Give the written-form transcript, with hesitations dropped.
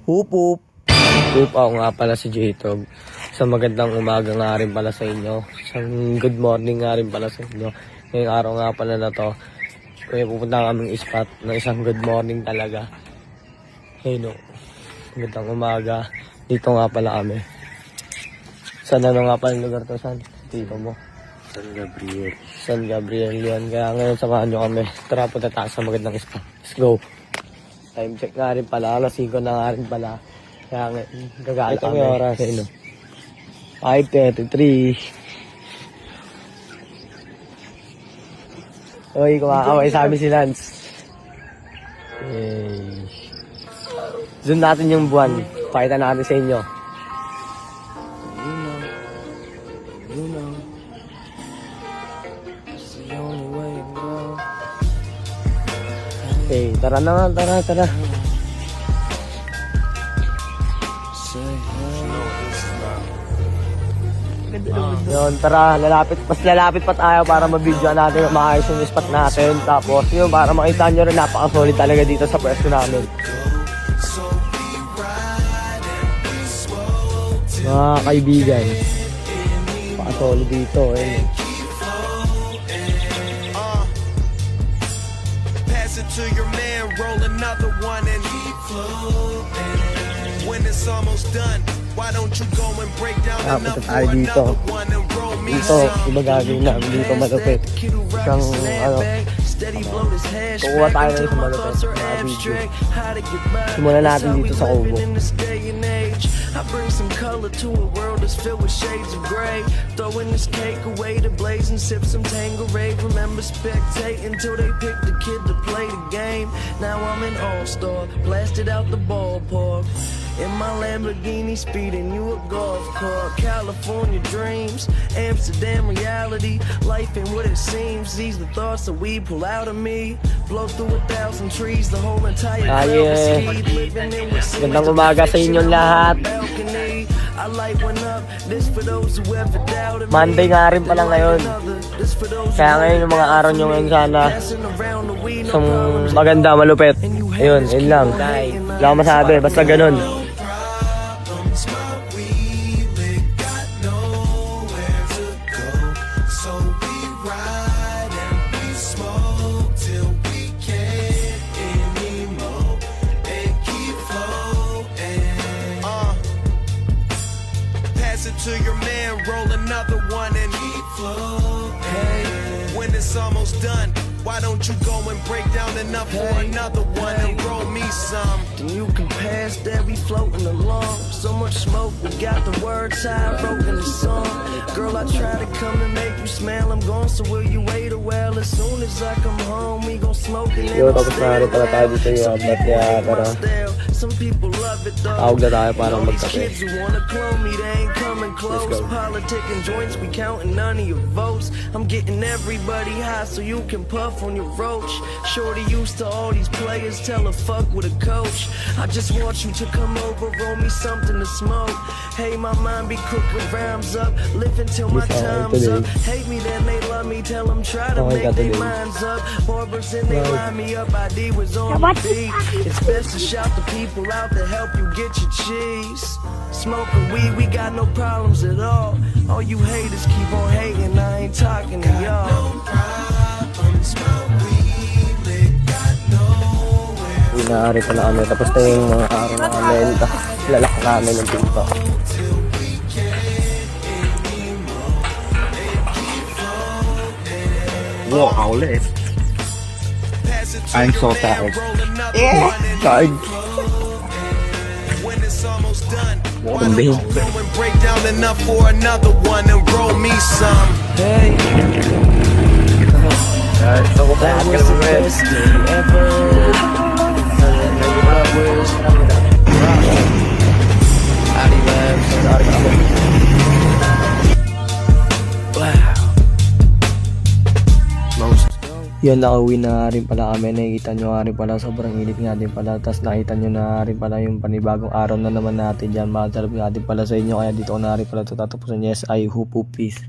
Hup hup. Hup, ako nga pala si J-Tog. Sa magandang umaga nga rin pala sa inyo. Isang good morning nga rin pala sa inyo. Ngayong araw nga pala na to, kaya pupunta kaming spot na isang good morning talaga. Hey no, magandang umaga. Dito nga pala kami. Saan ano nga pala yung lugar to? Saan? Dito mo. San Gabriel. San Gabriel yan. Kaya ngayon samahan nyo kami. Tara, punta tayo sa magandang spot. Let's go. Time check nga rin pala. Alas 5 na nga rin pala. Kaya nga, gagala kami. Ito may oras. 5:33. Uy, kumakaway sa amin si Lance. Yay. Zoom natin yung buwan. Pakita natin sa inyo. You know. It's the only way to go. Okay, tara na nga, tara. Yun, tara, lalapit pa tayo para mabidyoan natin ang maayos yung spot natin. Tapos yun, para makita nyo rin, napaka-solid talaga dito sa pwesto namin. Mga kaibigan, napaka-solid dito eh. Pass it to your man, roll another one and keep floating. When it's almost done, why don't you go and break down enough for another one and roll me some. Dito, iba gagawin namin dito malupit. Isang kukuha tayo ng isang malupit na video. Simulan natin dito sa Kubo. I bring some color to a world that's filled with shades of gray. Throwing this cake away to blaze and sip some Tanqueray. Remember spectating till they picked the kid to play the game. Now I'm an all-star, blasted out the ballpark. In my Lamborghini speeding, you a golf cart. California dreams, Amsterdam reality. Life ain't what it seems. These the thoughts that we pull out of me. Blow through 1,000 trees, the whole entire world is ski. Living in what seems Magandang umaga sa inyong lahat. I light one up. This for those who ever doubted me. Monday nga rin pala ngayon. Kaya ngayon yung mga araw nyo ngayon sana isang maganda, malupit. Ayun, yun lang. Wala akong masabi, basta ganun. To your man, roll another one and keep floating. Hey, when it's almost done, why don't you go and break down enough for another one and roll me some? And you can pass that, we floating along. So much smoke, we got the words I wrote in the song. Girl, I try to come and make you smile. I'm gone, so will you wait a while? As soon as I come home, we gon' smoke and Yo, tapos na rin pala tayo dito yung upload kaya tara. Some people love it though. Tawag na tayo para magkape. Kids who wanna clone me, they ain't coming close. Politicking joints, we counting none of your votes. I'm getting everybody high so you can puff on your roach. Shorty used to all these players, tell her fuck with a coach. I just want you to come over, roll me something to smoke. Hey, my mind be cooking rhymes up, live until my time's up. Hate me, then they love me, tell them try to make their minds up. Barbers and they line me up, ID was on repeat. It's best to shout the people out to help you get your cheese. Smoking weed, we got no problems at all. All you haters keep on hating, I ain't talking to y'all. No problems, smoke weed, got nowhere. Inaari pala kami. Tapos na yung mga araw namin. Lalak namin ng pinto. Wow, howlet. I'm so tired. Tired. Kumbing. Break down enough for another one and roll me some. Hey. So we'll back at the best day ever. Yun, nakauwi na rin pala kami. Nakikita nyo nga rin pala, sobrang init nga din pala. Tapos nakita nyo na rin pala yung panibagong araw na naman natin dyan. Makalap nga din pala sa inyo. Kaya dito ko na rin pala ito tatapusin. Yes, I hope peace.